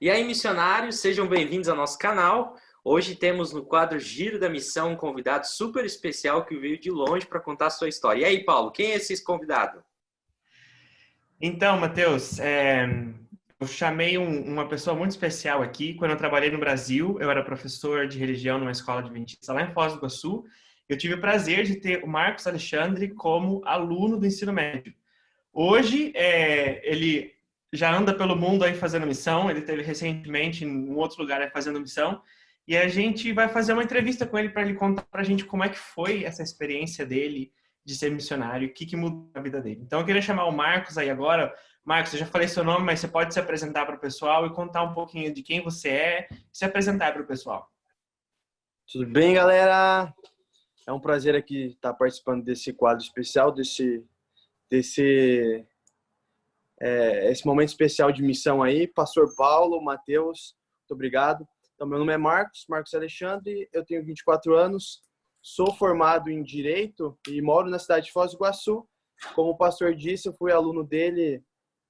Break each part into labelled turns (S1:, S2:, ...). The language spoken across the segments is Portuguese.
S1: E aí, missionários, sejam bem-vindos ao nosso canal. Hoje temos no quadro Giro da Missão um convidado super especial que veio de longe para contar a sua história. E aí, Paulo, quem é esse convidado?
S2: Então, Matheus, eu chamei uma pessoa muito especial aqui. Quando eu trabalhei no Brasil, eu era professor de religião numa escola adventista lá em Foz do Iguaçu. Eu tive o prazer de ter o Marcos Alexandre como aluno do ensino médio. Hoje, ele já anda pelo mundo aí fazendo missão. Ele esteve recentemente em um outro lugar aí fazendo missão. E a gente vai fazer uma entrevista com ele para ele contar para a gente como é que foi essa experiência dele de ser missionário, o que mudou a vida dele. Então, eu queria chamar o Marcos aí agora. Marcos, eu já falei seu nome, mas você pode se apresentar para o pessoal e contar um pouquinho de quem você é e se apresentar para o pessoal.
S3: Tudo bem, galera? É um prazer aqui estar participando desse quadro especial, esse momento especial de missão aí. Pastor Paulo, Matheus, muito obrigado. Então, meu nome é Marcos Alexandre, eu tenho 24 anos, sou formado em Direito e moro na cidade de Foz do Iguaçu. Como o pastor disse, eu fui aluno dele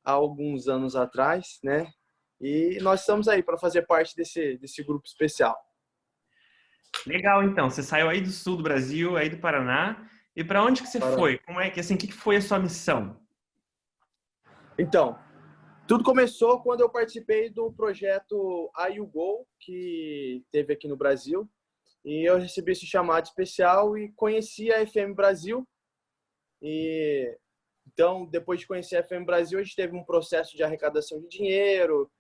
S3: há alguns anos atrás, né? E nós estamos aí para fazer parte desse grupo especial.
S2: Legal, então. Você saiu aí do sul do Brasil, aí do Paraná. E para onde que você foi? Como é que, assim, o que foi a sua missão?
S3: Então, tudo começou quando eu participei do projeto IUGO, que teve aqui no Brasil. E eu recebi esse chamado especial e conheci a FM Brasil. E então, depois de conhecer a FM Brasil, a gente teve um processo de arrecadação de dinheiro,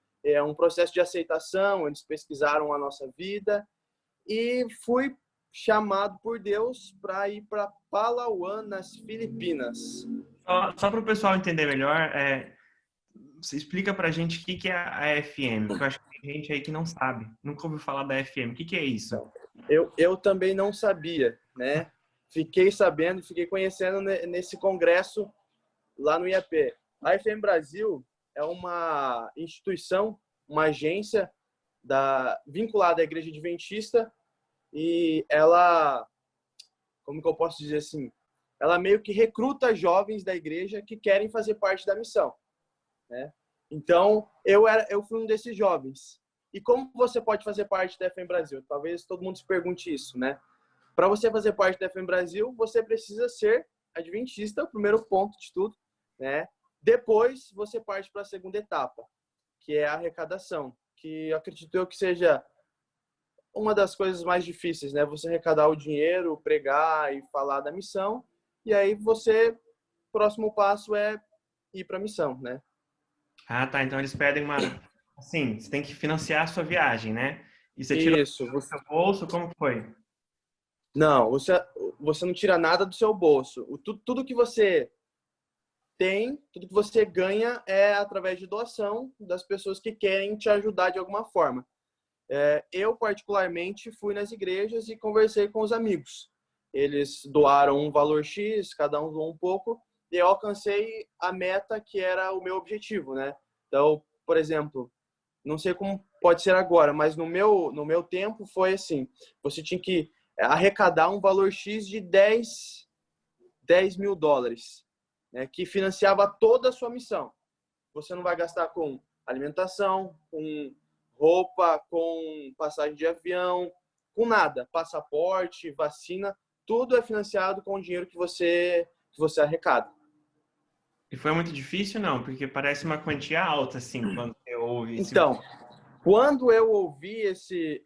S3: um processo de aceitação, eles pesquisaram a nossa vida. E fui chamado por Deus para ir para Palawan, nas Filipinas.
S2: Só para o pessoal entender melhor, você explica para a gente o que é a FM, porque eu acho que tem gente aí que não sabe, nunca ouviu falar da FM. O que é isso?
S3: Eu também não sabia, né? Fiquei sabendo, fiquei conhecendo nesse congresso lá no IAP. A FM Brasil é uma instituição, uma agência vinculada à Igreja Adventista, e ela, como que eu posso dizer assim, ela meio que recruta jovens da igreja que querem fazer parte da missão, né? Então, eu fui um desses jovens. E como você pode fazer parte da FM Brasil? Talvez todo mundo se pergunte isso, né? Para você fazer parte da FM Brasil, você precisa ser adventista, o primeiro ponto de tudo, né? Depois, você parte para a segunda etapa, que é a arrecadação, que eu acredito que seja uma das coisas mais difíceis, né? Você arrecadar o dinheiro, pregar e falar da missão, e aí próximo passo é ir para a missão, né?
S2: Ah, tá. Então eles pedem assim, você tem que financiar a sua viagem, né? E você tirou
S3: Isso.
S2: do seu bolso, como que foi?
S3: Não, você não tira nada do seu bolso. Tudo que você tem, tudo que você ganha é através de doação das pessoas que querem te ajudar de alguma forma. Eu, particularmente, fui nas igrejas e conversei com os amigos. Eles doaram um valor X, cada um doou um pouco, e eu alcancei a meta que era o meu objetivo, né? Então, por exemplo, não sei como pode ser agora, mas no meu tempo foi assim, você tinha que arrecadar um valor X de 10 mil dólares, né, que financiava toda a sua missão. Você não vai gastar com alimentação, com roupa, com passagem de avião, com nada. Passaporte, vacina, tudo é financiado com o dinheiro que você arrecada.
S2: E foi muito difícil, não? Porque parece uma quantia alta, assim, quando você ouve esse...
S3: Então, quando eu ouvi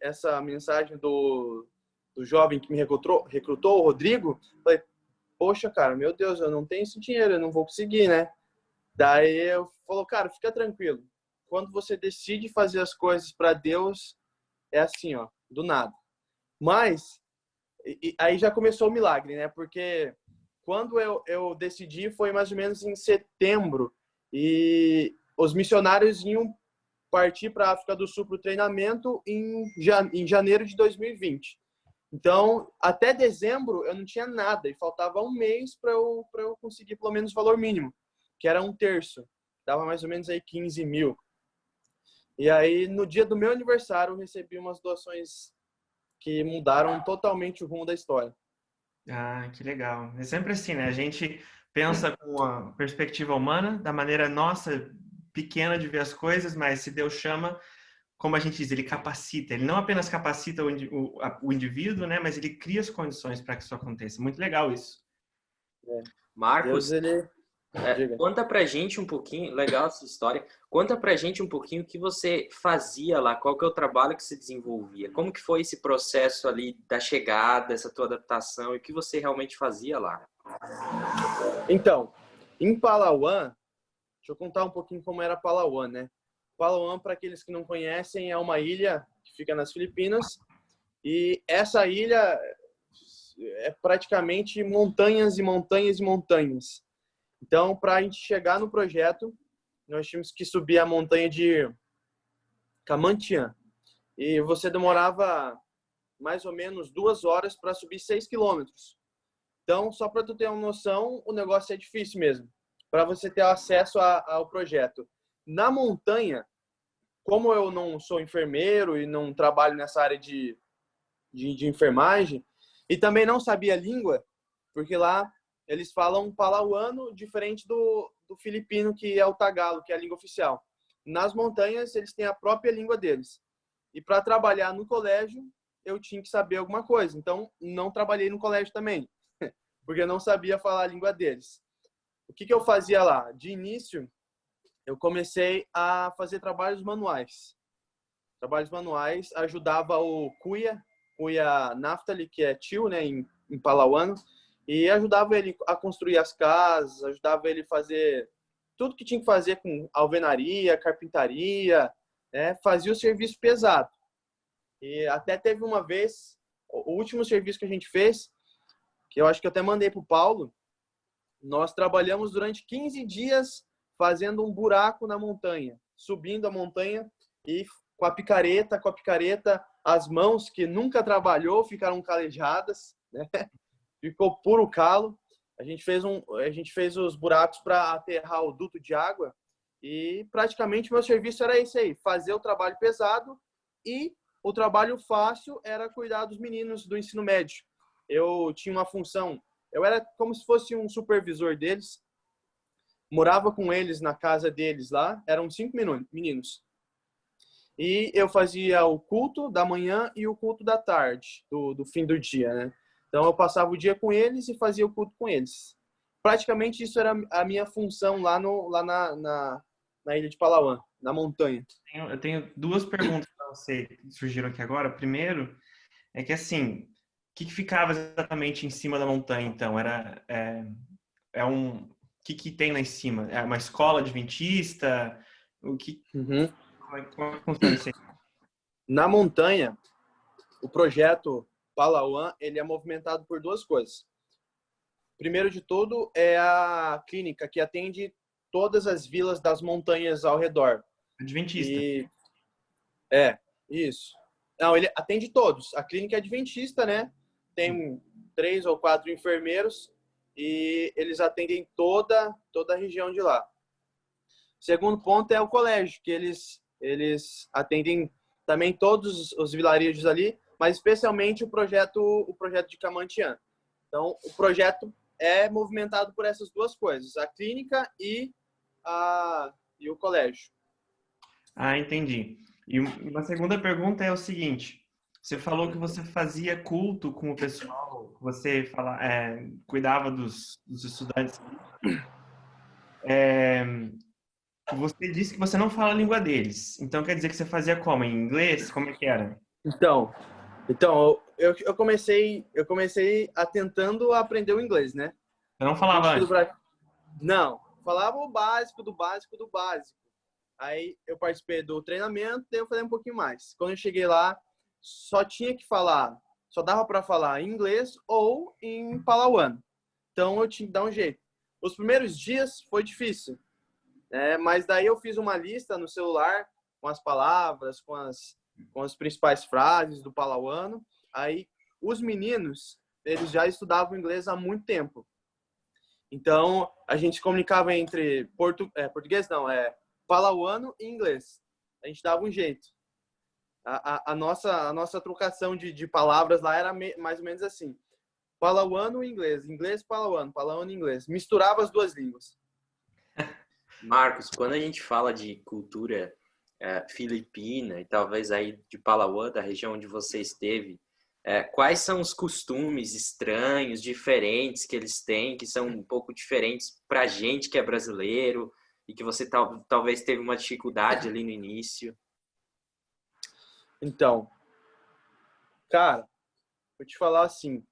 S3: essa mensagem do jovem que me recrutou, o Rodrigo, falei, poxa, cara, meu Deus, eu não tenho esse dinheiro, eu não vou conseguir, né? Daí eu falou, cara, fica tranquilo. Quando você decide fazer as coisas para Deus, é assim, ó, do nada. Mas aí já começou o milagre, né? Porque quando eu decidi foi mais ou menos em setembro e os missionários iam partir para a África do Sul para o treinamento em janeiro de 2020. Então, até dezembro eu não tinha nada e faltava um mês para eu conseguir pelo menos o valor mínimo, que era 1/3. Dava mais ou menos aí 15 mil. E aí, no dia do meu aniversário, eu recebi umas doações que mudaram totalmente o rumo da história.
S2: Ah, que legal. É sempre assim, né? A gente pensa com a perspectiva humana, da maneira nossa, pequena de ver as coisas, mas se Deus chama, como a gente diz, ele capacita. Ele não apenas capacita o indivíduo, né? Mas ele cria as condições para que isso aconteça. Muito legal isso.
S1: Marcos,
S3: Deus, ele... Diga.
S1: conta pra gente um pouquinho, legal essa história, conta pra gente um pouquinho o que você fazia lá, qual que é o trabalho que você desenvolvia, como que foi esse processo ali da chegada, essa tua adaptação e o que você realmente fazia lá?
S3: Então, em Palawan, deixa eu contar um pouquinho como era Palawan, né? Palawan, para aqueles que não conhecem, é uma ilha que fica nas Filipinas e essa ilha é praticamente montanhas e montanhas e montanhas. Então, para a gente chegar no projeto, nós tínhamos que subir a montanha de Kamantian. E você demorava mais ou menos 2 horas para subir 6 quilômetros. Então, só para tu ter uma noção, o negócio é difícil mesmo, para você ter acesso ao projeto. Na montanha, como eu não sou enfermeiro e não trabalho nessa área de enfermagem, e também não sabia língua, porque lá eles falam palauano diferente do filipino, que é o tagalo, que é a língua oficial. Nas montanhas, eles têm a própria língua deles. E para trabalhar no colégio, eu tinha que saber alguma coisa. Então, não trabalhei no colégio também, porque eu não sabia falar a língua deles. O que eu fazia lá? De início, eu comecei a fazer trabalhos manuais. Trabalhos manuais, ajudava o Kuya Naftali, que é tio, né, em palauano, e ajudava ele a construir as casas, ajudava ele a fazer tudo que tinha que fazer com alvenaria, carpintaria, né? Fazia o serviço pesado. E até teve uma vez, o último serviço que a gente fez, que eu acho que eu até mandei para o Paulo, nós trabalhamos durante 15 dias fazendo um buraco na montanha, subindo a montanha e com a picareta, as mãos que nunca trabalhou ficaram calejadas, né? Ficou puro calo. A gente fez os buracos para aterrar o duto de água e praticamente meu serviço era esse aí, fazer o trabalho pesado e o trabalho fácil era cuidar dos meninos do ensino médio. Eu tinha uma função, eu era como se fosse um supervisor deles, morava com eles na casa deles lá, eram 5 meninos. E eu fazia o culto da manhã e o culto da tarde, do fim do dia, né? Então, eu passava o dia com eles e fazia o culto com eles. Praticamente, isso era a minha função lá na ilha de Palawan, na montanha.
S2: Eu tenho 2 perguntas para você que surgiram aqui agora. Primeiro, é que assim, o que ficava exatamente em cima da montanha, então? O que tem lá em cima? É uma escola adventista?
S3: Uhum.
S2: Como é que funciona isso aí?
S3: Na montanha, o projeto Palawan, ele é movimentado por 2 coisas. Primeiro de tudo é a clínica que atende todas as vilas das montanhas ao redor.
S2: Adventista.
S3: Isso. Não, ele atende todos. A clínica é adventista, né? Tem 3 ou 4 enfermeiros e eles atendem toda a região de lá. Segundo ponto é o colégio, que eles atendem também todos os vilarejos ali, mas especialmente o projeto de Kamantian. Então, o projeto é movimentado por essas 2 coisas, a clínica e o colégio.
S2: Entendi. E uma segunda pergunta é o seguinte: você falou que você fazia culto com o pessoal, você cuidava dos estudantes. Você disse que você não fala a língua deles. Então quer dizer que você fazia como? Em inglês? Como é que era?
S3: Então eu comecei tentando aprender o inglês, né?
S2: Eu não falava antes.
S3: Não, falava o básico do básico do básico. Aí eu participei do treinamento, daí eu falei um pouquinho mais. Quando eu cheguei lá, só dava para falar em inglês ou em palauano. Então eu tinha que dar um jeito. Os primeiros dias foi difícil, mas daí eu fiz uma lista no celular com as palavras, com as principais frases do palauano. Aí os meninos, eles já estudavam inglês há muito tempo. Então a gente se comunicava entre português não, palauano e inglês. A gente dava um jeito. A nossa trocação de palavras lá era mais ou menos assim. Palauano e inglês. Inglês, palauano e inglês. Misturava as 2 línguas.
S1: Marcos, quando a gente fala de cultura filipina e talvez aí de Palawan, da região onde você esteve, quais são os costumes estranhos, diferentes que eles têm, que são um pouco diferentes para a gente que é brasileiro e que você talvez teve uma dificuldade ali no início?
S3: Então, cara, vou te falar assim,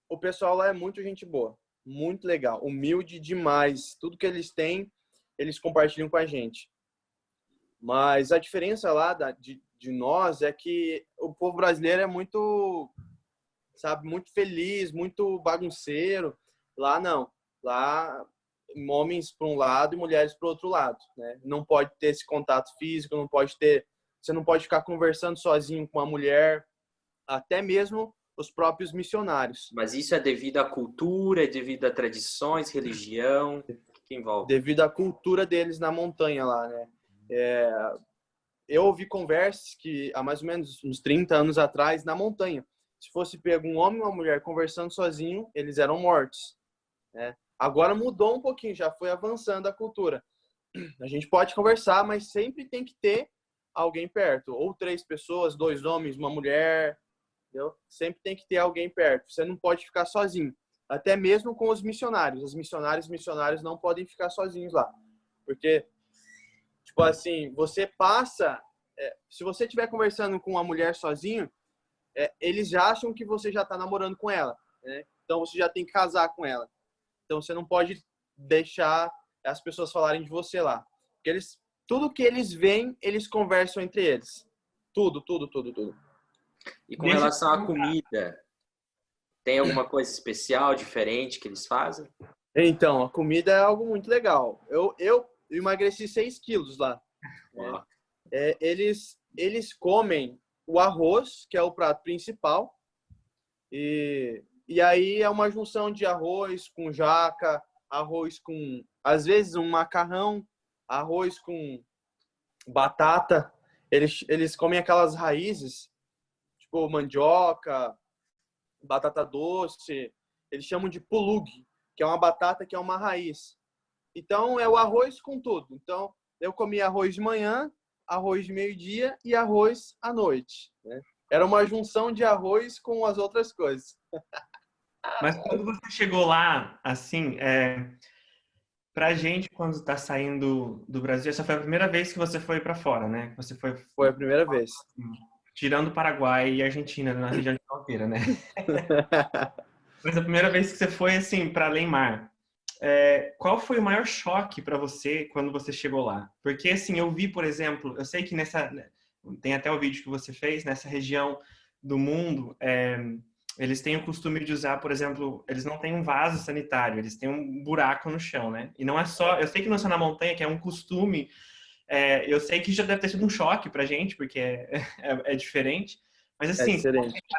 S3: o pessoal lá é muito gente boa, muito legal, humilde demais. Tudo que eles têm, eles compartilham com a gente. Mas a diferença lá de nós é que o povo brasileiro é muito, sabe, muito feliz, muito bagunceiro. Lá não. Lá, homens para um lado e mulheres para o outro lado, né? Não pode ter esse contato físico, você não pode ficar conversando sozinho com uma mulher, até mesmo os próprios missionários.
S1: Mas isso é devido à cultura, é devido a tradições, religião, o que envolve?
S3: Devido à cultura deles na montanha lá, né? Eu ouvi conversas que há mais ou menos uns 30 anos atrás, na montanha, se fosse pego um homem e uma mulher conversando sozinho, eles eram mortos, né? Agora mudou um pouquinho, já foi avançando a cultura. A gente pode conversar, mas sempre tem que ter alguém perto. Ou 3 pessoas, 2 homens, uma mulher, entendeu? Sempre tem que ter alguém perto. Você não pode ficar sozinho. Até mesmo com os missionários. Os missionários não podem ficar sozinhos lá. Porque, tipo assim, você passa... se você estiver conversando com uma mulher sozinho, eles já acham que você já está namorando com ela, né? Então você já tem que casar com ela. Então você não pode deixar as pessoas falarem de você lá. Porque tudo que eles veem, eles conversam entre eles. Tudo.
S1: E com relação à comida, tem alguma coisa especial, diferente que eles fazem?
S3: Então, a comida é algo muito legal. Eu emagreci 6 quilos lá. Eles comem o arroz, que é o prato principal. E aí é uma junção de arroz com jaca, arroz com, às vezes, um macarrão, arroz com batata. Eles comem aquelas raízes, tipo mandioca, batata doce. Eles chamam de pulug, que é uma batata que é uma raiz. Então, é o arroz com tudo. Então, eu comi arroz de manhã, arroz de meio-dia e arroz à noite, né? Era uma junção de arroz com as outras coisas.
S2: Mas quando você chegou lá, assim, pra gente, quando tá saindo do Brasil, essa foi a primeira vez que você foi pra fora, né? Você
S3: Foi a primeira vez.
S2: Tirando Paraguai e Argentina, na região de fronteira, né? Mas a primeira vez que você foi, assim, para além mar. Qual foi o maior choque para você quando você chegou lá? Porque, assim, eu vi, por exemplo, eu sei que tem até o vídeo que você fez, nessa região do mundo, eles têm o costume de usar, por exemplo, eles não têm um vaso sanitário, eles têm um buraco no chão, né? E não é só, eu sei que não é só na montanha, que é um costume, eu sei que já deve ter sido um choque pra gente, porque é diferente. Mas assim,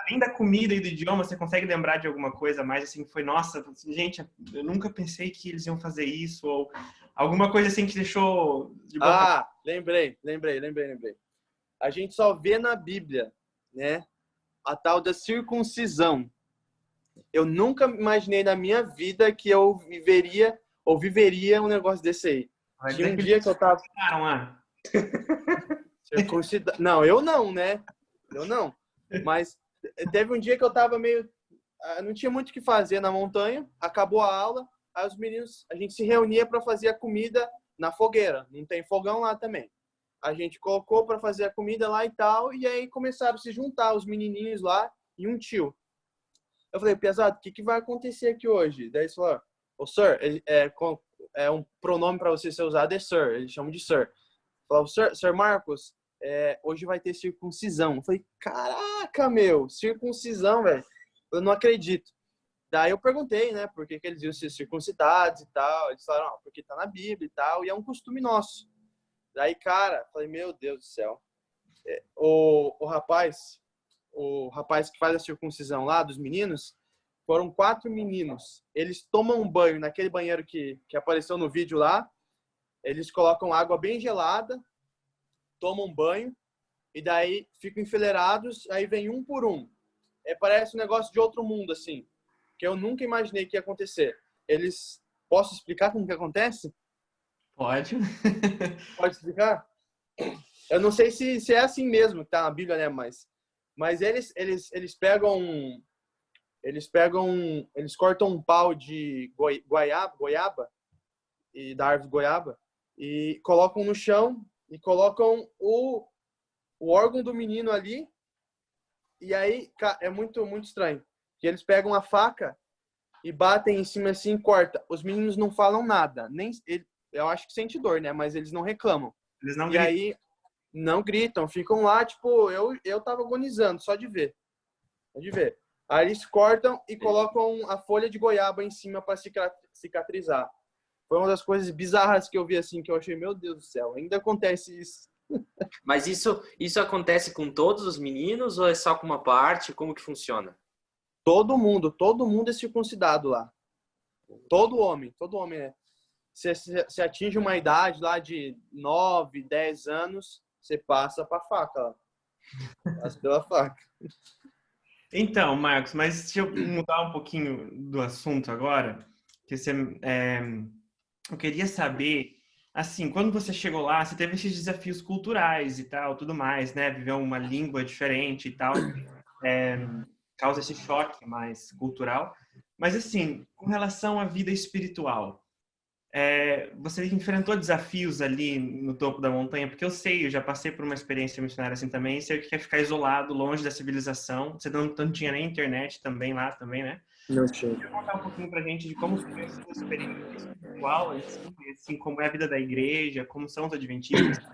S2: além da comida e do idioma, você consegue lembrar de alguma coisa mais assim que foi, nossa, gente, eu nunca pensei que eles iam fazer isso, ou alguma coisa assim que deixou de boca...
S3: lembrei. A gente só vê na Bíblia, né, a tal da circuncisão. Eu nunca imaginei na minha vida que eu viveria um negócio desse aí. Tinha um dia que eu tava... Não, eu não, né? Eu não. Mas teve um dia que eu tava meio... Não tinha muito o que fazer na montanha. Acabou a aula. Aí os meninos... A gente se reunia para fazer a comida na fogueira. Não tem fogão lá também. A gente colocou para fazer a comida lá e tal. E aí começaram a se juntar os menininhos lá e um tio. Eu falei, pesado, o que vai acontecer aqui hoje? Daí eles falaram, sir, é um pronome para você ser usado, é sir. Eles chamam de sir. Falaram, sir Marcos, hoje vai ter circuncisão. Eu falei, caraca, meu, circuncisão, velho. Eu não acredito. Daí eu perguntei, né, por que eles iam ser circuncidados e tal. Eles falaram, porque tá na Bíblia e tal, e é um costume nosso. Daí, cara, falei, meu Deus do céu. O rapaz que faz a circuncisão lá, dos meninos, foram 4 meninos. Eles tomam um banho naquele banheiro que apareceu no vídeo lá. Eles colocam água bem gelada, tomam banho, e daí ficam enfileirados, aí vem um por um. Parece um negócio de outro mundo, assim, que eu nunca imaginei que ia acontecer. Posso explicar como que acontece?
S2: Pode.
S3: Pode explicar? Eu não sei se é assim mesmo que tá na Bíblia, né? Mas eles cortam um pau de goiaba e da árvore goiaba e colocam no chão e colocam o órgão do menino ali. E aí é muito muito estranho. Que eles pegam a faca e batem em cima assim, corta. Os meninos não falam nada, eu acho que sente dor, né? Mas eles não reclamam.
S2: Eles não
S3: E
S2: gritam.
S3: aí não gritam, ficam lá, tipo, eu tava agonizando só de ver. Só de ver. Aí eles cortam e colocam a folha de goiaba em cima para cicatrizar. Foi uma das coisas bizarras que eu vi assim, que eu achei, meu Deus do céu, ainda acontece isso.
S1: Mas isso acontece com todos os meninos ou é só com uma parte? Como que funciona?
S3: Todo mundo é circuncidado lá. Todo homem, né? Você atinge uma idade lá de 9, 10 anos, você passa pra faca lá. Passa pela faca.
S2: Então, Marcos, mas deixa eu mudar um pouquinho do assunto agora, que eu queria saber, assim, quando você chegou lá, você teve esses desafios culturais e tal, tudo mais, né? Viver uma língua diferente e tal, causa esse choque mais cultural. Mas, assim, com relação à vida espiritual, você enfrentou desafios ali no topo da montanha? Porque eu já passei por uma experiência missionária assim também, sei o que é ficar isolado, longe da civilização. Você não tinha nem internet também lá, também, né?
S3: Não tinha.
S2: Quer contar um pouquinho pra gente de como foi a sua experiência espiritual, assim, como é a vida da igreja, como são os adventistas?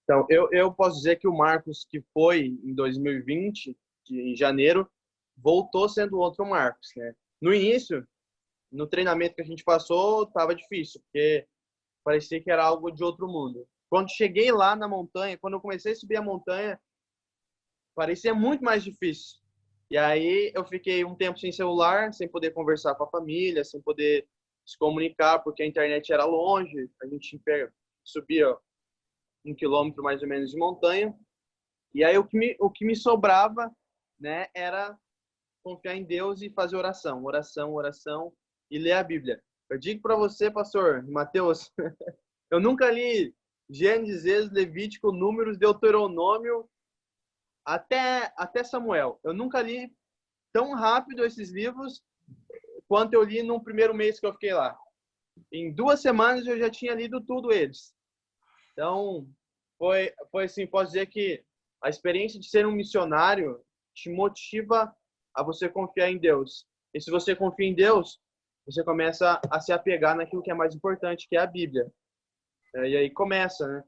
S3: Então, eu posso dizer que o Marcos, que foi em 2020, em janeiro, voltou sendo outro Marcos, né? No início, no treinamento que a gente passou, estava difícil, porque parecia que era algo de outro mundo. Quando cheguei lá na montanha, quando eu comecei a subir a montanha, parecia muito mais difícil. E aí eu fiquei um tempo sem celular, sem poder conversar com a família, sem poder se comunicar, porque a internet era longe, a gente subia 1 quilômetro mais ou menos de montanha. E aí o que me sobrava, né, era confiar em Deus e fazer oração, oração e ler a Bíblia. Eu digo para você, pastor Mateus, eu nunca li Gênesis, Êxodo, Levítico, Números, Deuteronômio, até Samuel. Eu nunca li tão rápido esses livros quanto eu li no primeiro mês que eu fiquei lá. Em 2 semanas eu já tinha lido tudo eles. Então, foi assim, posso dizer que a experiência de ser um missionário te motiva a você confiar em Deus. E se você confia em Deus, você começa a se apegar naquilo que é mais importante, que é a Bíblia. E aí começa, né?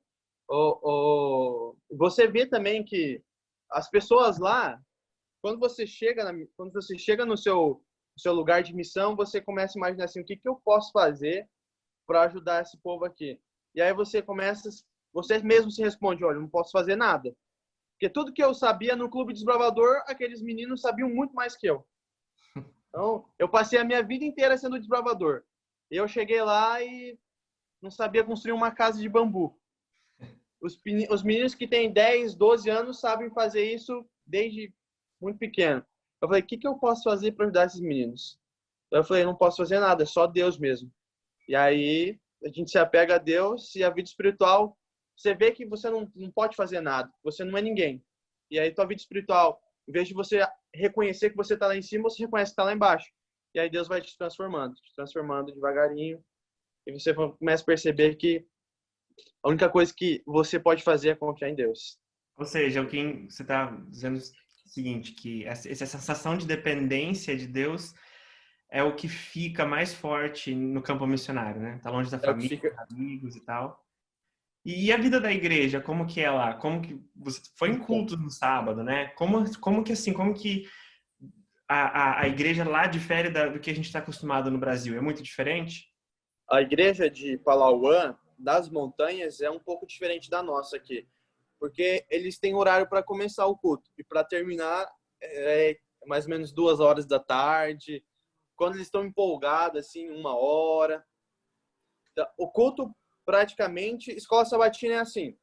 S3: Você vê também que as pessoas lá, quando você chega no seu lugar de missão, você começa a imaginar assim, o que eu posso fazer para ajudar esse povo aqui? E aí você mesmo se responde, olha, não posso fazer nada. Porque tudo que eu sabia no Clube Desbravador, aqueles meninos sabiam muito mais que eu. Então, eu passei a minha vida inteira sendo desbravador. Eu cheguei lá e não sabia construir uma casa de bambu. Os meninos que têm 10, 12 anos sabem fazer isso desde muito pequeno. Eu falei, o que eu posso fazer para ajudar esses meninos? Eu falei, não posso fazer nada, é só Deus mesmo. E aí, a gente se apega a Deus e a vida espiritual, você vê que você não pode fazer nada, você não é ninguém. E aí, tua vida espiritual, em vez de você reconhecer que você está lá em cima, você reconhece que está lá embaixo. E aí, Deus vai te transformando devagarinho. E você começa a perceber que a única coisa que você pode fazer é confiar em Deus.
S2: Ou seja, o que você está dizendo o seguinte, que essa sensação de dependência de Deus é o que fica mais forte no campo missionário, né? Tá longe da família, amigos e tal. E a vida da igreja, como que é lá? Como que você foi em culto no sábado, né? Como que a igreja lá difere do que a gente está acostumado no Brasil? É muito diferente?
S3: A igreja de Palauã, das montanhas, é um pouco diferente da nossa aqui. Porque eles têm horário para começar o culto. E para terminar, é mais ou menos 2 horas da tarde. Quando eles estão empolgados, assim, 1 hora. O culto, praticamente, escola sabatina é assim.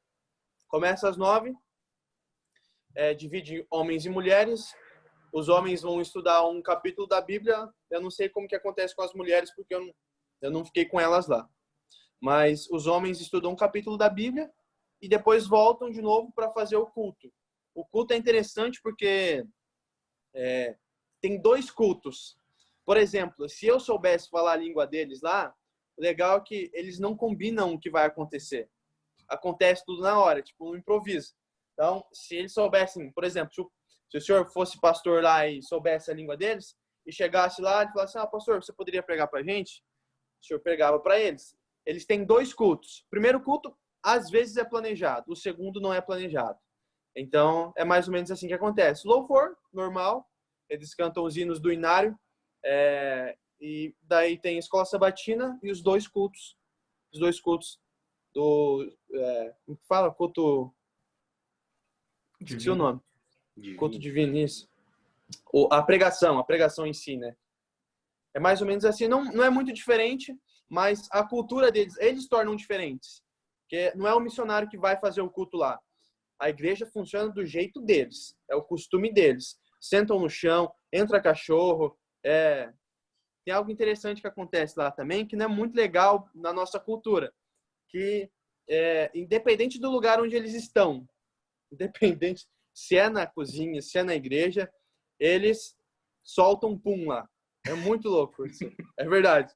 S3: Começa às 9, divide em homens e mulheres. Os homens vão estudar um capítulo da Bíblia. Eu não sei como que acontece com as mulheres, porque eu não fiquei com elas lá. Mas os homens estudam um capítulo da Bíblia e depois voltam de novo para fazer o culto. O culto é interessante porque tem 2 cultos. Por exemplo, se eu soubesse falar a língua deles lá, o legal é que eles não combinam o que vai acontecer. Acontece tudo na hora, tipo um improviso. Então, se eles soubessem, por exemplo, se o senhor fosse pastor lá e soubesse a língua deles, e chegasse lá e falasse, pastor, você poderia pregar pra gente? O senhor pregava para eles. Eles têm 2 cultos. O primeiro culto, às vezes, é planejado. O segundo não é planejado. Então, é mais ou menos assim que acontece. Louvor, normal. Eles cantam os hinos do inário. E daí tem a escola sabatina e os 2 cultos. Os 2 cultos do... como que fala? Culto... Esqueci o nome. Culto divino, isso. A pregação em si, né? É mais ou menos assim. Não é muito diferente, mas a cultura deles, eles tornam diferentes. Porque não é o missionário que vai fazer o culto lá. A igreja funciona do jeito deles. É o costume deles. Sentam no chão, entra cachorro. Tem algo interessante que acontece lá também, que não é muito legal na nossa cultura. Que, independente do lugar onde eles estão, independente se é na cozinha, se é na igreja, eles soltam pum lá. É muito louco isso. É verdade.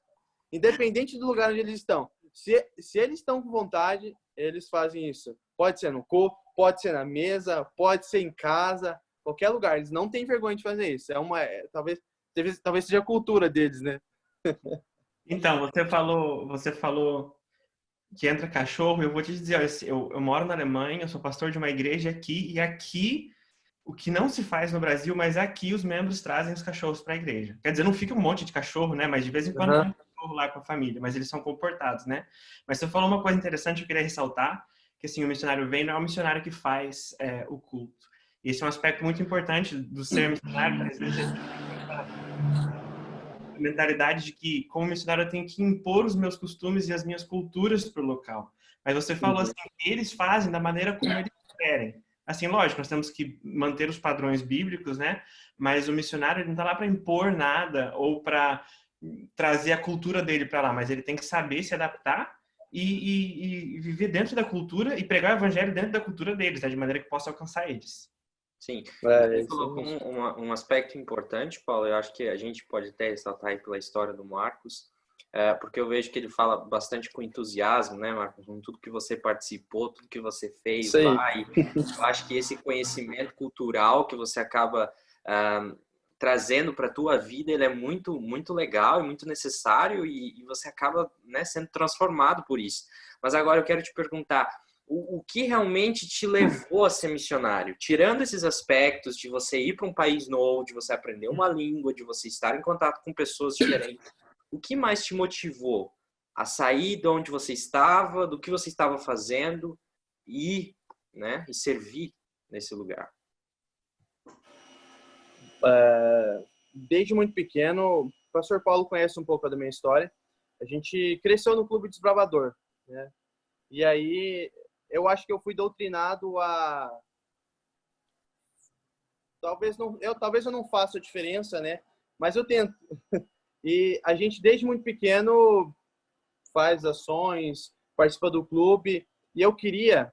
S3: Independente do lugar onde eles estão. Se eles estão com vontade, eles fazem isso. Pode ser no corpo, pode ser na mesa, pode ser em casa, qualquer lugar. Eles não têm vergonha de fazer isso. Talvez seja a cultura deles, né?
S2: Então, você falou que entra cachorro. Eu vou te dizer, eu moro na Alemanha, eu sou pastor de uma igreja aqui, e aqui o que não se faz no Brasil, mas aqui os membros trazem os cachorros para a igreja. Quer dizer, não fica um monte de cachorro, né? Mas de vez em quando tem um cachorro lá com a família, mas eles são comportados, né? Mas você falou uma coisa interessante, eu queria ressaltar, que assim, o missionário vem, não é o missionário que faz o culto. E esse é um aspecto muito importante do ser missionário, às vezes a mentalidade de que, como missionário, eu tenho que impor os meus costumes e as minhas culturas para o local. Mas você falou assim, eles fazem da maneira como eles querem. Assim, lógico, nós temos que manter os padrões bíblicos, né? Mas o missionário ele não está lá para impor nada ou para trazer a cultura dele para lá, mas ele tem que saber se adaptar e viver dentro da cultura e pregar o evangelho dentro da cultura deles, né? De maneira que possa alcançar eles.
S1: Sim, você colocou um aspecto importante, Paulo. Eu acho que a gente pode até ressaltar aí pela história do Marcos, porque eu vejo que ele fala bastante com entusiasmo, né, Marcos? Com tudo que você participou, tudo que você fez lá. E eu acho que esse conhecimento cultural que você acaba trazendo para a tua vida, ele é muito, muito legal e muito necessário e você acaba, né, sendo transformado por isso. Mas agora eu quero te perguntar, o que realmente te levou a ser missionário? Tirando esses aspectos de você ir para um país novo, de você aprender uma língua, de você estar em contato com pessoas diferentes, o que mais te motivou a sair de onde você estava, do que você estava fazendo e servir nesse lugar?
S3: Desde muito pequeno, o pastor Paulo conhece um pouco da minha história. A gente cresceu no Clube Desbravador, né? E aí eu acho que eu fui doutrinado a talvez eu não faça a diferença, né? Mas eu tento. E a gente desde muito pequeno faz ações, participa do clube, e eu queria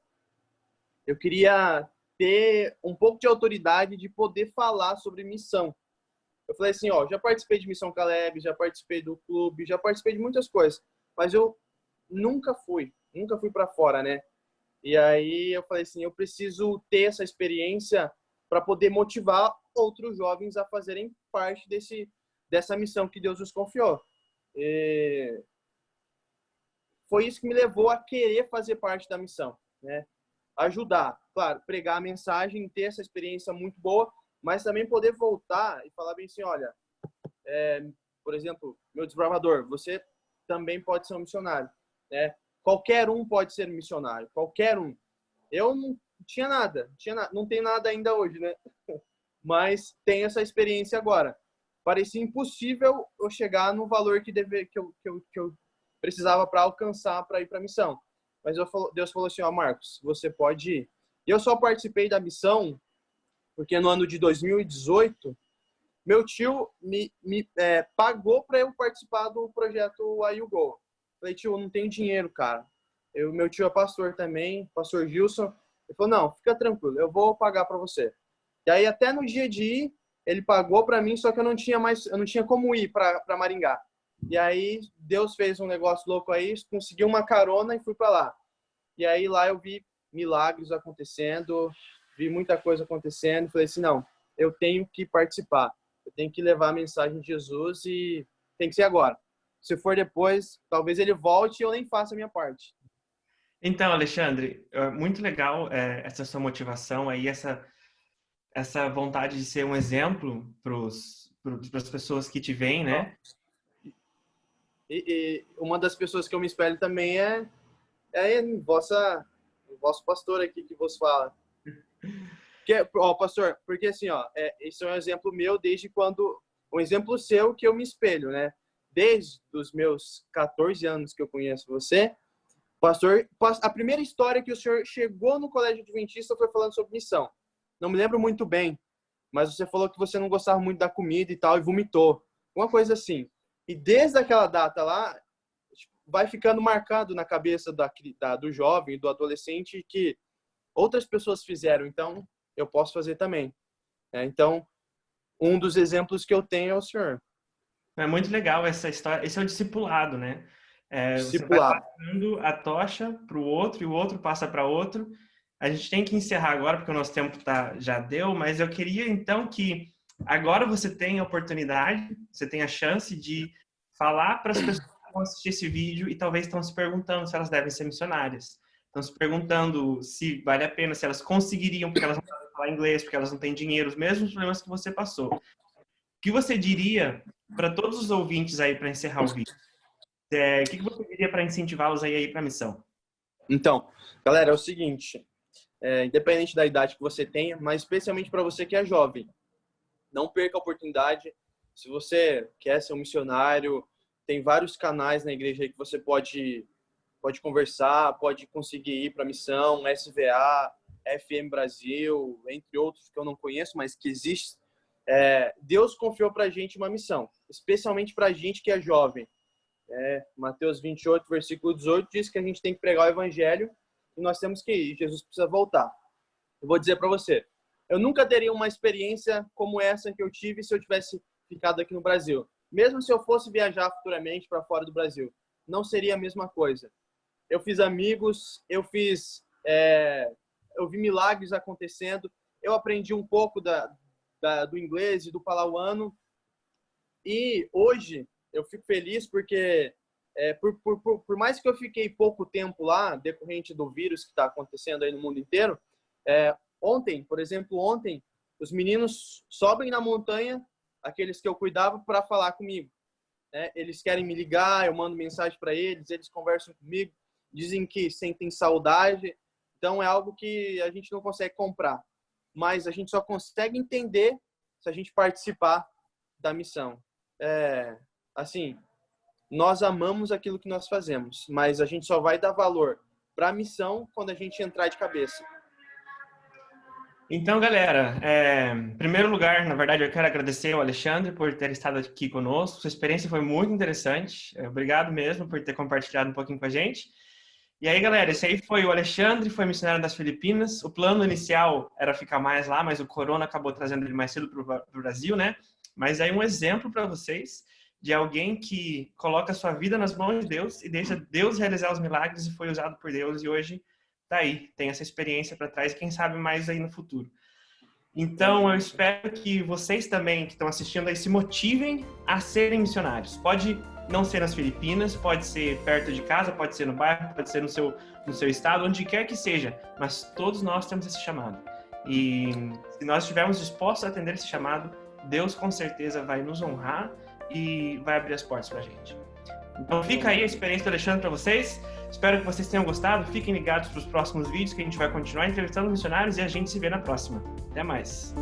S3: ter um pouco de autoridade de poder falar sobre missão. Eu falei assim, já participei de Missão Caleb, já participei do clube, já participei de muitas coisas, mas eu nunca fui para fora, né? E aí eu falei assim, eu preciso ter essa experiência para poder motivar outros jovens a fazerem parte dessa missão que Deus nos confiou. E foi isso que me levou a querer fazer parte da missão, né? Ajudar, claro, pregar a mensagem, ter essa experiência muito boa, mas também poder voltar e falar bem assim, olha, por exemplo, meu desbravador, você também pode ser um missionário, né? Qualquer um pode ser missionário, qualquer um. Eu não tinha nada, não tenho nada ainda hoje, né? Mas tenho essa experiência agora. Parecia impossível eu chegar no valor que eu precisava para alcançar para ir para a missão. Mas Deus falou assim, Marcos, você pode ir. Eu só participei da missão porque no ano de 2018, meu tio me pagou para eu participar do projeto Aí You Go. Falei, tio, eu não tenho dinheiro, cara. Meu tio é pastor também, pastor Gilson. Ele falou, não, fica tranquilo, eu vou pagar para você. E aí, até no dia de ir, ele pagou para mim, só que eu não tinha como ir para Maringá. E aí, Deus fez um negócio louco aí, consegui uma carona e fui para lá. E aí, lá eu vi milagres acontecendo, vi muita coisa acontecendo. Falei assim, não, eu tenho que participar. Eu tenho que levar a mensagem de Jesus e tem que ser agora. Se for depois, talvez ele volte e eu nem faça a minha parte.
S2: Então, Alexandre, muito legal essa sua motivação aí, essa vontade de ser um exemplo para as pessoas que te veem, né?
S3: E uma das pessoas que eu me espelho também é o vosso pastor aqui que vos fala. Pastor, porque assim, esse é um exemplo meu um exemplo seu que eu me espelho, né? Desde os meus 14 anos que eu conheço você, pastor, a primeira história que o senhor chegou no colégio adventista foi falando sobre missão. Não me lembro muito bem, mas você falou que você não gostava muito da comida e tal, e vomitou. Uma coisa assim. E desde aquela data lá, vai ficando marcado na cabeça do jovem, do adolescente, que outras pessoas fizeram, então eu posso fazer também. Então, um dos exemplos que eu tenho é o senhor.
S2: É muito legal essa história. Esse é o discipulado, né?
S3: Discipulado.
S2: Você vai passando a tocha para o outro e o outro passa para outro. A gente tem que encerrar agora porque o nosso tempo já deu, mas eu queria então que agora você tem a oportunidade, você tem a chance de falar para as pessoas que vão assistir esse vídeo e talvez estão se perguntando se elas devem ser missionárias. Estão se perguntando se vale a pena, se elas conseguiriam, porque elas não sabem falar inglês, porque elas não têm dinheiro, os mesmos problemas que você passou. O que você diria para todos os ouvintes aí para encerrar o vídeo? O que você diria para incentivá-los aí para a missão?
S3: Então, galera, é o seguinte, independente da idade que você tenha, mas especialmente para você que é jovem, não perca a oportunidade. Se você quer ser um missionário, tem vários canais na igreja aí que você pode conversar, pode conseguir ir para a missão, SVA, FM Brasil, entre outros que eu não conheço, mas que existe. Deus confiou para a gente uma missão, especialmente para a gente que é jovem. Mateus 28, versículo 18, diz que a gente tem que pregar o evangelho e nós temos que ir. Jesus precisa voltar. Eu vou dizer para você, eu nunca teria uma experiência como essa que eu tive se eu tivesse ficado aqui no Brasil. Mesmo se eu fosse viajar futuramente para fora do Brasil, não seria a mesma coisa. Eu fiz amigos, eu vi milagres acontecendo, eu aprendi um pouco do inglês e do palauano, e hoje eu fico feliz porque, por mais que eu fiquei pouco tempo lá, decorrente do vírus que está acontecendo aí no mundo inteiro, ontem, os meninos sobem na montanha, aqueles que eu cuidava, para falar comigo. Eles querem me ligar, eu mando mensagem para eles conversam comigo, dizem que sentem saudade. Então, é algo que a gente não consegue comprar. Mas a gente só consegue entender se a gente participar da missão. Assim, nós amamos aquilo que nós fazemos, mas a gente só vai dar valor para a missão quando a gente entrar de cabeça.
S2: Então, galera, em primeiro lugar, na verdade, eu quero agradecer ao Alexandre por ter estado aqui conosco. Sua experiência foi muito interessante. Obrigado mesmo por ter compartilhado um pouquinho com a gente. E aí, galera, esse aí foi o Alexandre, foi missionário das Filipinas. O plano inicial era ficar mais lá, mas o corona acabou trazendo ele mais cedo para o Brasil, né? Mas aí um exemplo para vocês de alguém que coloca a sua vida nas mãos de Deus e deixa Deus realizar os milagres e foi usado por Deus e hoje tá aí, tem essa experiência para trás e quem sabe mais aí no futuro. Então, eu espero que vocês também que estão assistindo aí se motivem a serem missionários. Pode não ser nas Filipinas, pode ser perto de casa, pode ser no bairro, pode ser no seu estado, onde quer que seja, mas todos nós temos esse chamado. E se nós estivermos dispostos a atender esse chamado, Deus com certeza vai nos honrar e vai abrir as portas para a gente. Então fica aí a experiência do Alexandre para vocês. Espero que vocês tenham gostado. Fiquem ligados para os próximos vídeos que a gente vai continuar entrevistando missionários e a gente se vê na próxima. Até mais!